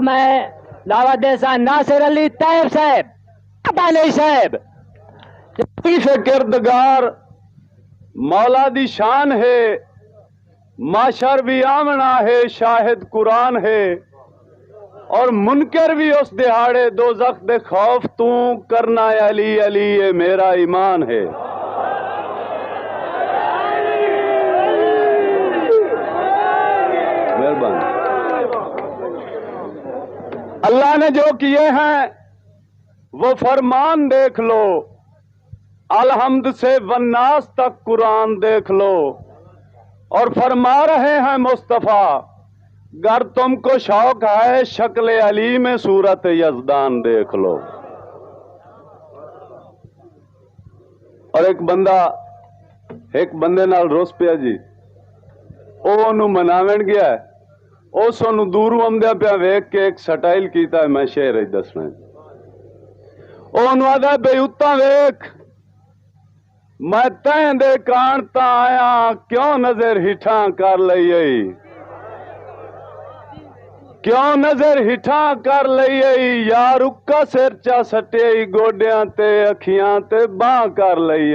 میں دعوت دیسا ناصر علی طیب صاحب دانش صاحب سے کردگار مولا دی شان ہے، معاشر بھی آمنا ہے، شاہد قرآن ہے، اور منکر بھی اس دہاڑے دوزخ دے خوف تو کرنا علی علی یہ میرا ایمان ہے۔ مہربانی۔ اللہ نے جو کیے ہیں وہ فرمان دیکھ لو، الحمد سے والناس تک قرآن دیکھ لو، اور فرما رہے ہیں مصطفیٰ گر تم کو شوق ہے شکل علی میں صورت یزدان دیکھ لو۔ اور ایک بندے نال روس پیا جی، او انہوں مناوین گیا ہے، اس انہوں دوروں آمدیا پیا ویک کے ایک سٹائل کیتا ہے، میں شعر ہی دسنا ہے۔ او انہوں آدھا بے اتاں ویک میں تین دے کان تا آیا کیوں نظر ہٹھاں کر لئی، کیوں نظر ہٹھاں کر لئی، یا رکا سر چا سٹے گوڈیاں تے اکھیاں تے باں کر لئی،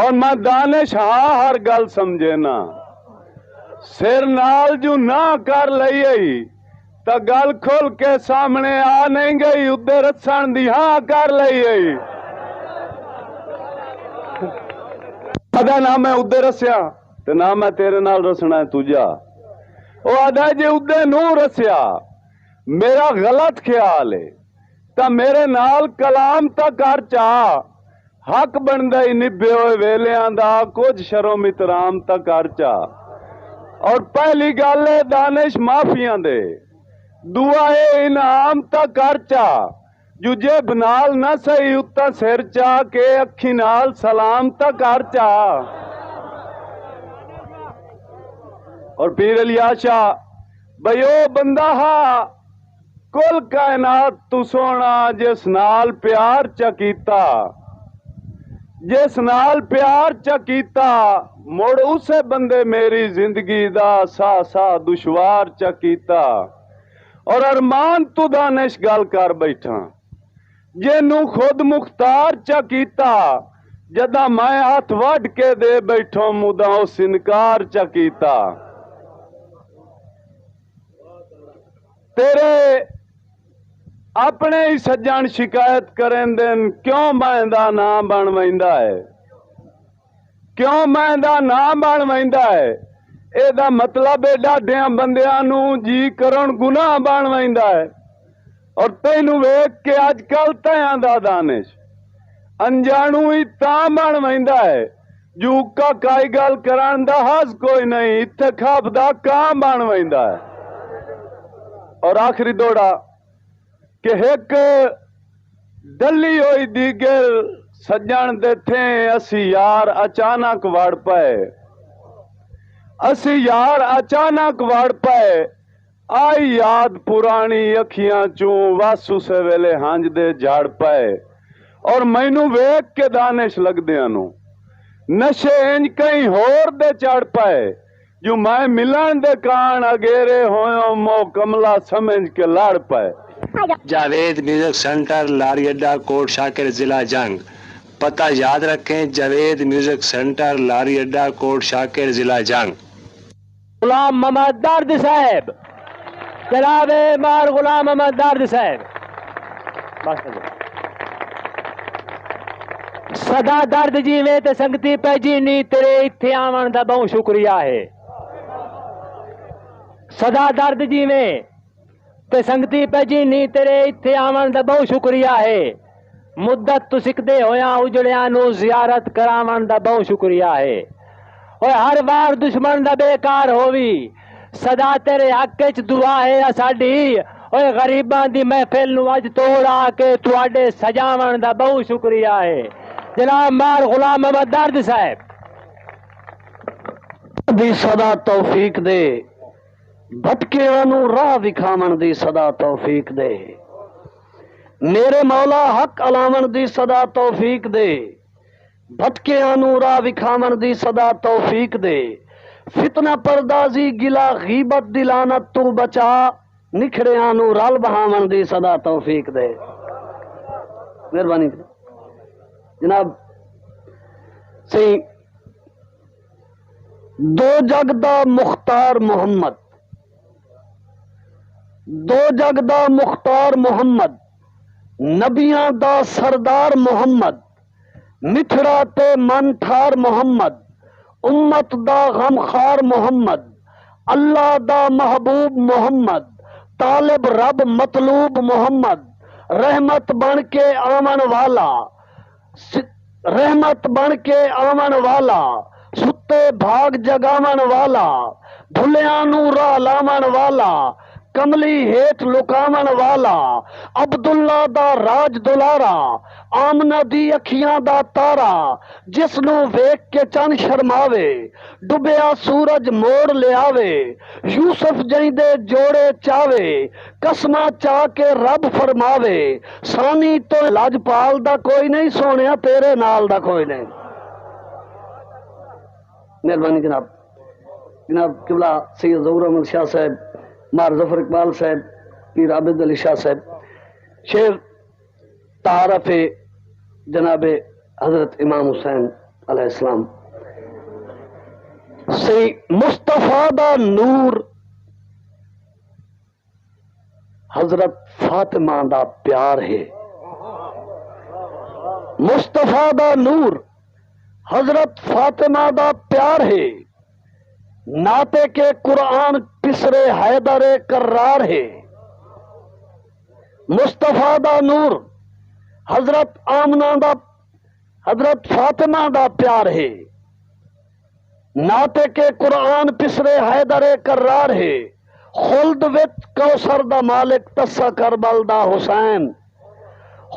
اور میں دانش ہاں ہر گل سمجھے نا، سر نال جو نہ کر لئی تا گل کھل کے سامنے آ نہیں گئی، ادھے رسن دی ہاں کر لئی، آدھا نہ میں ادھے رسیا تے نہ میں تیرے نال رسنا ہے تجا، وہ آدھا جی ادھے نو رسیا میرا غلط خیال ہے تا میرے نال کلام تا کر چاہ، حق بندہ ہی نبھے ہوئے ویلیاں دا کچھ شرم اترام تا کر چاہ، اور پہلی گل ہے دانش معافیاں دے، دعا ہے انعام تا کر چاہ، جو جے بنال نہ سہی اتا سر چاہ کے اکھی نال سلام تا کر چاہ۔ اور پیر علیہ شاہ بھئی او بندہ ہا کل کائنات تو سونا جس نال پیار چکیتا، جس نال پیار چکیتا مڑ اسے بندے میری زندگی دا سا سا دشوار چکیتا، اور ارمان تو دانش گل کر بیٹھا جنوں خود مختار چکیتا، جدہ میں ہاتھ وڈ کے دے بیٹھوں مدہ اس انکار چکیتا، تیرے اپنے ہی سجان شکایت کریں دن کیوں میں دا نام بن ویندا ہے، کیوں میں دا نام بن ویندا ہے، اے دا مطلب ہے ڈاڈیاں بندیاں نو جی کرن گناہ بن ویندا ہے، اور تینوں ویک کے اج کل تیاں دا دانش انجانو ہی تاں بن ویندا ہے، جو کا کائی گل کرن دا حس کوئی نہیں، اتھے کھاپ دا کام بن ویندا ہے۔ اور آخری دوڑا کہ ایک ڈلی ہوئی دیگر سجن دے تھے اسی یار اچانک وڑ پائے، اسی یار اچانک وڑ پائے، آئی یاد پرانی اکھیاں چوں واسو سے ویلے ہانج دے جھاڑ پائے، اور مینوں ویک کے دانش لگ دیاں نو نشے انج کہیں ہور دے چڑھ پائے، جو میں ملن دے کان اگیرے ہویوں مو کملا سمجھ کے لڑ پائے۔ جاوید میوزک سینٹر لاری اڈا کوٹ شاکر ضلع جنگ، پتہ یاد رکھیں جاوید میوزک سینٹر لاری اڈا کوٹ شاکر ضلع جنگ۔ غلام محمد درد صاحب، جناب مار غلام محمد درد صاحب صدا درد جی میں تے سنگتی پہ جینی تیرے اتھے آمن دا بہت شکریہ ہے، صدا درد جی میں تے سنگتی پہ جینی تیرے اتھے آمن دا بہت شکریہ ہے، مدت تو سکدے ہویاں اجڑیاں نو زیارت کرامن دا بہت شکریہ ہے، اور ہر بار دشمن دا بیکار ہووی صدا تیرے حق وچ دعا ہے ساڈی، اور غریباں دی محفل نو اج توڑا کے تواڈے سجاون دا بہت شکریہ ہے۔ جناب مار غلام محمد درد صاحب دی صدا توفیق دے، بھٹکے نو راہ وکھاون دی صدا توفیق دے، میرے مولا حق علاون دی صدا توفیق دے، بھٹکے نو راہ وکھاون دی صدا توفیق دے، فتنہ پردازی گلا غیبت دی لعنت تو بچا، نکھڑیاں نو رل بہاون دی صدا توفیق دے. مہربانی جناب. سی دو جگ دا مختار محمد، دو جگ دا مختار محمد، نبیاں دا سردار محمد، مٹھڑا تے من ٹھار محمد، امت دا غمخار محمد، اللہ دا محبوب محمد، طالب رب مطلوب محمد، رحمت بن کے آمن والا، رحمت بن کے آمن والا، ستے بھاگ جگاون والا، بھلیاں نو راہ لاون والا، کملی ہیٹ لکاون والا، عبداللہ دا راج دلارا، آمنہ دی اکھیاں دا تارا، جس نو ویکھ کے چن شرماوے، ڈبیا سورج موڑ لے آوے، یوسف جہیں دے جوڑے چاوے، قسماں چاہ کے رب فرماوے، سانی تو لاجپال دا کوئی نہیں سونیا تیرے نال دا کوئی نہیں. مہربانی جناب. جناب قبلہ سید ظہور احمد شاہ صاحب، مار ظفر اقبال صاحب، پیر عابد علی شاہ صاحب. شعر تعارف جناب حضرت امام حسین علیہ السلام. سی مصطفیٰ دا نور حضرت فاطمہ دا پیار ہے. مصطفیٰ دا نور حضرت فاطمہ دا پیار ہے، ناطے کے قرآن پسرے حیدر کرار ہے. مصطفیٰ دا نور حضرت آمنہ دا حضرت فاطمہ دا پیار ہے، ناطے کے قرآن پسرے حیدر کرار ہے. خلد وچ کوثر دا مالک تسا کربل دا حسین،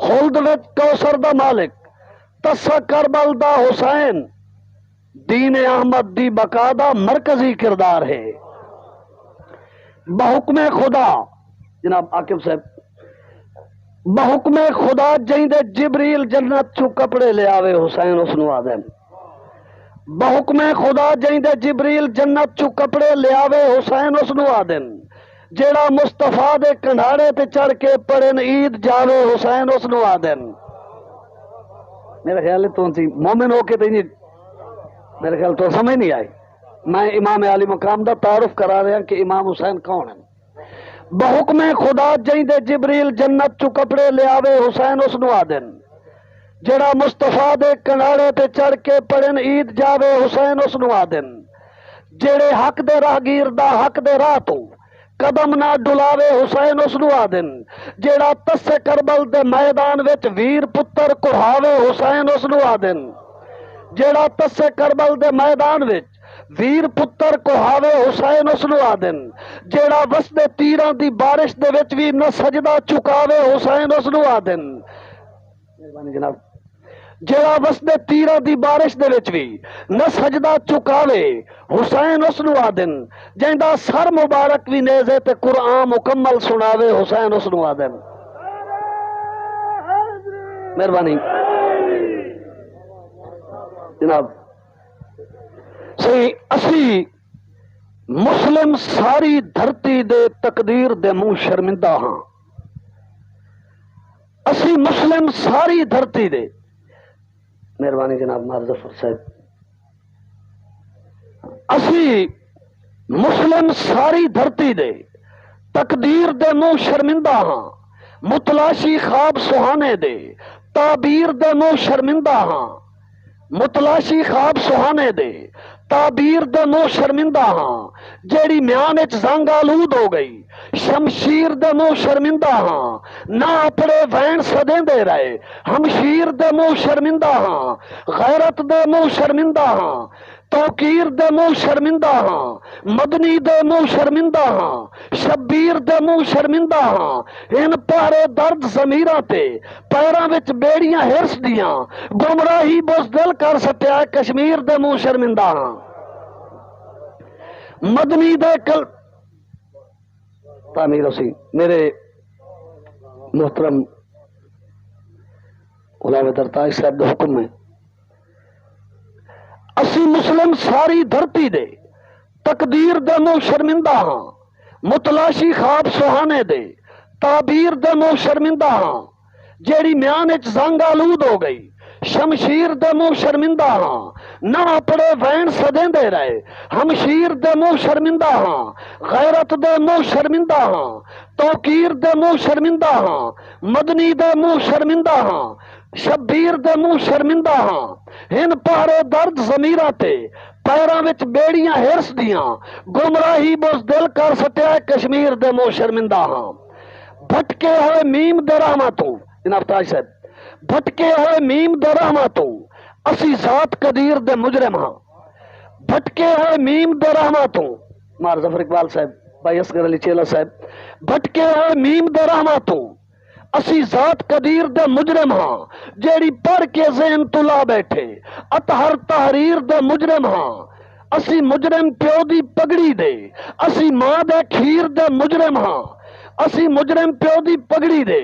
خلد وچ کوثر دا مالک تسا کربل دا حسین، دین احمد دی بقا دا مرکزی کردار ہے. بحکم خدا جناب عاقب صاحب، بحکم خدا جیندے جبریل جنت چو کپڑے لے آوے حسین اس نو آدم. بحکم خدا جیندے جبریل جنت چو کپڑے لے آوے حسین اس نو آدم. جیڑا مصطفیٰ دے کنڈھاڑے تے چڑھ کے پڑھن عید جاوے حسین اس نو آدم. میرا خیال ہے تو مومن ہو کے تھی، میرے خیال تو سمجھ نہیں آئی. میں امام علی مقام دا تعارف کرا رہا کہ امام حسین کون ہیں. بحکم خدا جیندے جبریل جنت چو کپڑے لے آوے حسین اس نو آدن. جڑا مصطفیٰ دے کنارے تے چڑھ کے پڑھن عید جاوے حسین اس نو آدن. جڑے حق دے راہگیر دا حق دے راہ تو قدم نہ ڈلاوے حسین اس نو آدن. جڑا تسے کربل دے میدان وچ ویر پتر کوہاوے حسین اس نو آدن. جڑا تسے کربل دے میدان وچ ویر پتر کوہاوے حسین اس نو آدن. جڑا وسدے تیراں دی بارش دے وچ وی نہ سجدہ چکاوے حسین اس نو آدن. مہربانی جناب. جڑا وسدے تیراں دی بارش دے وچ وی نہ سجدہ چکاوے حسین اس نو آدن. جیندا سر مبارک وی نیزے تے قرآن مکمل سناوے حسین اس نو آدن. مہربانی جناب. اسی مسلم ساری دھرتی دے تقدیر دے منہ شرمندہ ہاں. اسی مسلم ساری دھرتی دے. مہربانی جناب مار ظفر صاحب. اسی مسلم ساری دھرتی دے تقدیر دے منہ شرمندہ ہاں. متلاشی خواب سہانے دے تعبیر دے منہ شرمندہ ہاں. متلاشی خواب سہانے دے تعبیر دے منہ شرمندہ ہاں. جیڑی میان وچ زنگ آلود ہو گئی شمشیر دے منہ شرمندہ ہاں. نہ اپنے وین سدیں دے رہے ہمشیر دے منہ شرمندہ ہاں. غیرت دے منہ شرمندہ ہاں. توقیر دے منہ شرمندہ ہاں. مدنی دے منہ شرمندہ ہاں. شبیر دے منہ شرمندہ ہاں. ان پارے درد ضمیراں تے پیراں وچ بیڑیاں ہرس دیاں گمراہی بزدل کر سٹیا کشمیر دے منہ شرمندہ ہاں. مدنی دے کل تعمیر اسی میرے محترم غلام درتاج صاحب دے حکم میں اسی مسلم ساری دھرتی دے تقدیر دے منہ شرمندہ ہاں. متلاشی خواب سہانے دے تعبیر دے منہ شرمندہ ہاں جیڑی میان وچ زنگ آلود ہو گئی شمشیر دے منہ شرمندہ ہاں نہ اپنے وین سدیں دے رہے ہمشیر دے منہ شرمندہ ہاں غیرت دے منہ شرمندہ ہاں توقیر دے منہ شرمندہ ہاں مدنی دے منہ شرمندہ ہاں شبیر دے منہ شرمندہ ہاں ہن پہرے درد ضمیراں تے پیراں وچ بیڑیاں ہرس دیاں گمراہی بوز دل کر سٹیا کشمیر دے منہ شرمندہ ہاں بھٹکے ہوئے میم دے رحماں تو جناب تاج صاحب بھٹکے ہوئے میم دے رحماں تو اسی ذات قدیر دے مجرم ہاں بھٹکے ہوئے میم دے رحماں تو مار ظفر اقبال صاحب بھائی اصغر علی چیلا صاحب بھٹکے ہوئے میم دے رحماں تو اسی ذات قدیر دے مجرم ہاں جیڑی پڑھ کے ذہن تلا بیٹھے اطہر تحریر دے مجرم ہاں اسی مجرم پیو دی پگڑی دے اسی ماں دے کھیر دے مجرم ہاں اسی مجرم پیو دی پگڑی دے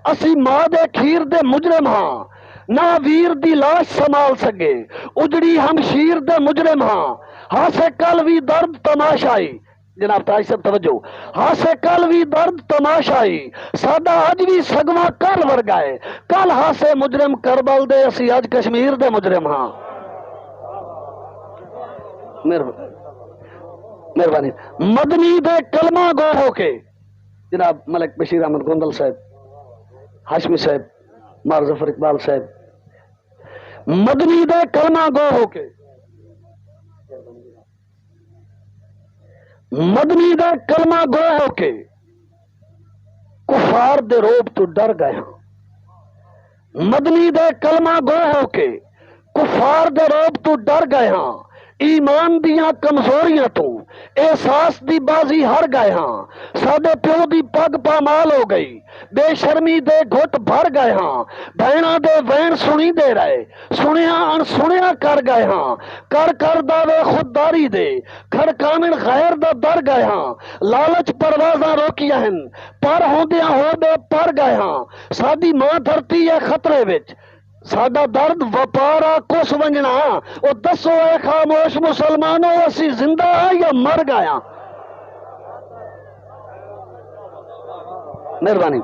اسی ماں دے کھیر دے مجرم ہاں نہ ویر دی لاش سنبھال سکے اجڑی ہمشیر دے مجرم ہاں ہاسے کل بھی درد تماشائی جناب تاج صاحب توجہ ہاسے کل بھی درد تماشائی ساڈا اج بھی سگواں کل ورگا ہے کل ہاسے مجرم کربل دے اسی اج کشمیر دے مجرم ہاں مہربانی مدنی دے کلمہ گو ہو کے جناب ملک بشیر احمد گوندل صاحب ہاشمی صاحب مار ظفر اقبال صاحب مدنی دے کلمہ گو ہو کے مدنی دے کلمہ گو ہو کے کفار دے روب تو ڈر گئے ہاں مدنی دے کلمہ گو ہو کے کفار دے روب تو ڈر گئے ہاں ایمان دیاں کمزوریاں تو احساس دی بازی ہر گئے ہاں سادے پیو دی پگ پامال ہو گئی بے شرمی دے گھٹ بھر گئے ہاں بہنا دے وین سنی دے رہے سنیا ان سنیا کر گئے ہاں کر دعوے خودداری دے کھڑکامن غیر دا در گئے ہاں لالچ پروازاں روکیاں ہن پر ہوندیاں ہو بے پر گئے ہاں سادی ماں دھرتی ہے خطرے وچ ساڈا درد وپارا کس ونجنا وہ دسو اے خاموش مسلمانوں اسی زندہ ہاں یا مر گیا مہربانی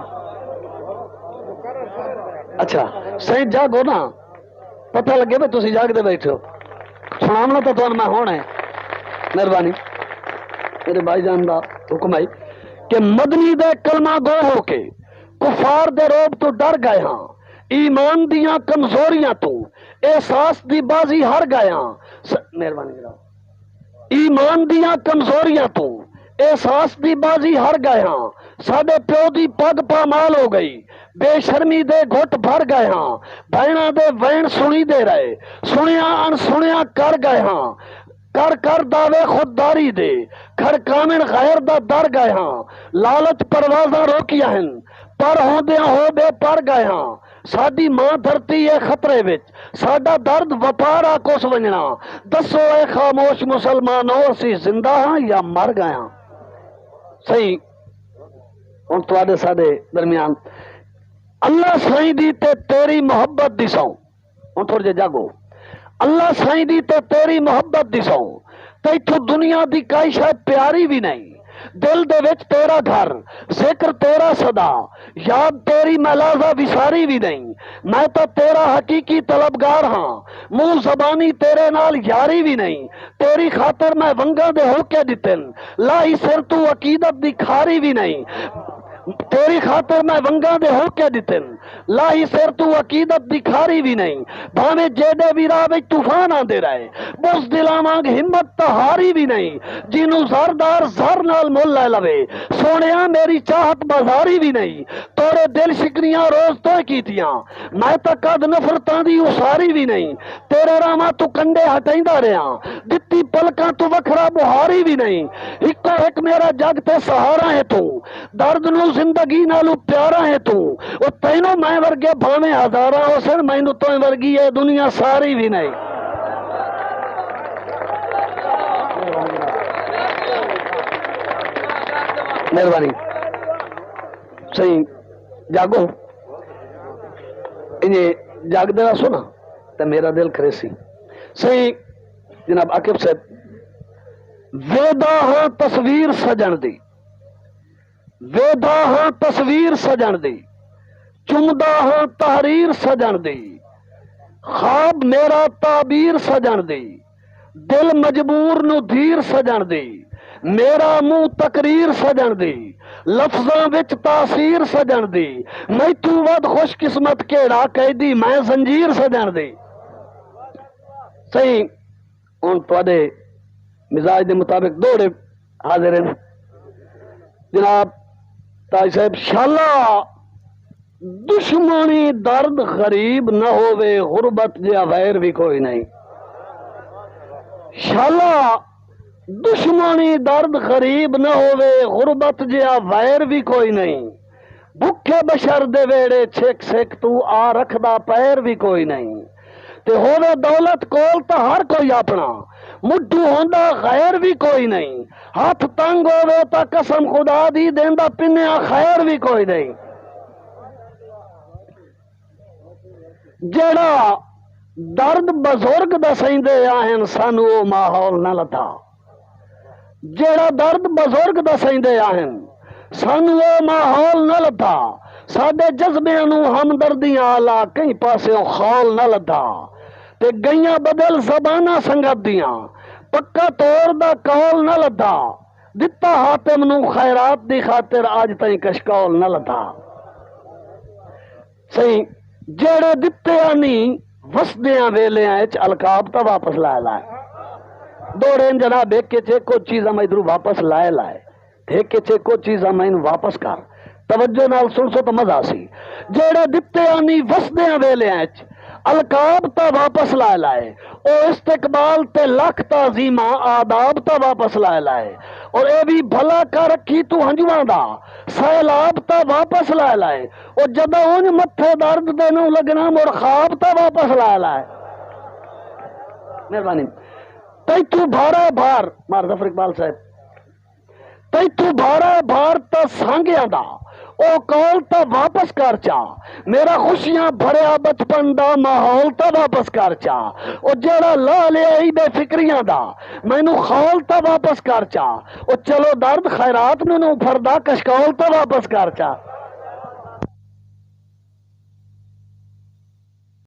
اچھا صحیح جاگو نا پتہ لگے بھائی تسی جاگ دے بیٹھے ہو سنامنا تو تمہیں میں ہونا ہے مہربانی میرے بھائی جان دا حکم ہے کہ مدنی دے کلمہ گو ہو کے کفار دے روب تو ڈر گئے ہاں ایمان دیاں کمزوریاں تو احساس دی بازی ہر گیا مہربانی ایمان دیاں کمزوریاں تو احساس دی بازی ہر گیا ساڈے پیو دی پگ پامال ہو گئی بے شرمی دے گھٹ بھر گئے ہاں بہنا دے وین سنی دے رہے سنیا ان سنیا کر گئے ہاں کر دعوے خودداری دے کھڑکامن غیر دا در گئے ہاں لالچ پروازاں روکیاں ہن پر ہوندیاں ہو بے پر گئے ہاں ساڈی ماں دھرتی ہے خطرے وچ ساڈا درد وپارا کس ونجنا دسو اے خاموش مسلمانوں اسی زندہ ہاں یا مر گئے ہاں صحیح ہن تواڈے ساڈے درمیان اللہ سائیں دی تے تیری محبت دی سوں ہن تھوڑے جے جاگو اللہ سائیں دی تے تیری محبت دی سوں تے ایتھوں دنیا دی کئی شاید پیاری بھی نہیں دل دے وچ تیرا گھر ذکر تیرا صدا یاد تیری ملازہ وساری بھی نہیں میں تو تیرا حقیقی طلبگار ہاں منہ زبانی تیرے نال یاری بھی نہیں تیری خاطر میں ونگاں دے ہو کے دتن لائی سر تو عقیدت دی کھاری بھی نہیں تیری خاطر میں ونگاں دے ہو کے دتن لاہی سر تو عقیدت دکھاری بھی نہیں بھاویں جیدے بھی راہ وچ طوفان آندے رہے بس دلاں وانگ ہمت تہاری بھی نہیں جنوں زردار زر نال مول لے لوے سونیا میری چاہت بازاری بھی نہیں توڑے دل شکنیاں روز تو کیتیاں میں تا قد نفرتاں دی اساری بھی نہیں تیرے راما تو کنڈے ہٹائندا رہیا دتی پلکاں تو وکھرا بہاری بھی نہیں اکو ایک میرا جگ تے سہارا ہے تو درد نو زندگی نالو پیارا ہے تو او تینوں میں ورگے بھاویں ہزاراں حسن مینوں تو ورگی ہے دنیا ساری بھی نہیں مہربانی صحیح جاگو انہیں جاگ دینا سنا تو میرا دل کریسی صحیح جناب عاقب صاحب ویدا ہو تصویر سجن دی ویدا ہاں تصویر سجن دی، چمدا ہاں تحریر سجن دی، خواب میرا تعبیر سجن دی، دل مجبور نو دھیر سجن دی، میرا منہ تقریر سجن دی، لفظاں وچ تاثیر سجن دی، میں تو ود خوش قسمت کیڑا قیدی میں زنجیر سجن دی۔ صحیح ہن تواڈے مزاج دے مطابق دوڑے حاضر ہیں جناب تاج صاحب۔ شالا دشمنی درد غریب نہ ہووے، غربت جا غیر بھی کوئی نہیں۔ شالا دشمنی درد غریب نہ ہووے، غربت جا غیر بھی کوئی نہیں۔ بھکھے بشر دے ویڑے چھک سک تو آ رکھدا پیر بھی کوئی نہیں۔ تے ہووے دولت کول تا ہر کوئی اپنا، مڈھو ہوندا غیر بھی کوئی نہیں۔ ہاتھ تنگ ہووے تا قسم خدا دی دیندا پنیا خیر بھی کوئی نہیں۔ جیڑا درد بزرگ دسیندے آہن سانو او ماحول نہ لتا، جیڑا درد بزرگ دسیندے آہن سانو او ماحول نہ لتا، ساڈے جذبیاں نو ہمدردیاں آلا کئی پاسوں خال نہ لتا، تے گئیاں بدل زباناں سنگت دیاں پکا طور دا کال نہ لتا، دتا حاتم نو خیرات دی خاطر آج تائیں کشکول نہ لتا۔ صحیح جیڑے دتے آنی وسدیاں ویلیاں اچ القاب تا واپس لائے لائے، دوڑیں جناب ایک کے چھے کو چیزاں میں ادھر واپس لائے لائے، ایک کے چھے کو چیزاں میں واپس کر، توجہ نال سن سو تو مزہ سی۔ جیڑے دتے آنی وسدیاں ویلیاں اچ القاب تا واپس لائے لائے، او استقبال تے لکھ تعظیماں آداب تا واپس لائے لائے، اور اے بھی بھلا کر رکھی تو ہنجواں دا سیلاب تا واپس لائے لائے، او جدہ اونج متھے درد دینوں لگنا مور خواب تا واپس لائے لائے۔ مہربانی تی تو بھارا بھار مار ظفر اقبال صاحب، تی تو بھارا بھار تا سانگیاں دا او کال تا واپس کر چا، میرا خوشیاں بھریا بچپن دا ماحول تا واپس کر چا، او جیڑا لا لیا ہی بے فکریاں دا مینو خال تا واپس کر چا، او چلو درد خیرات مینو پھردا کشکول تا واپس کر چا۔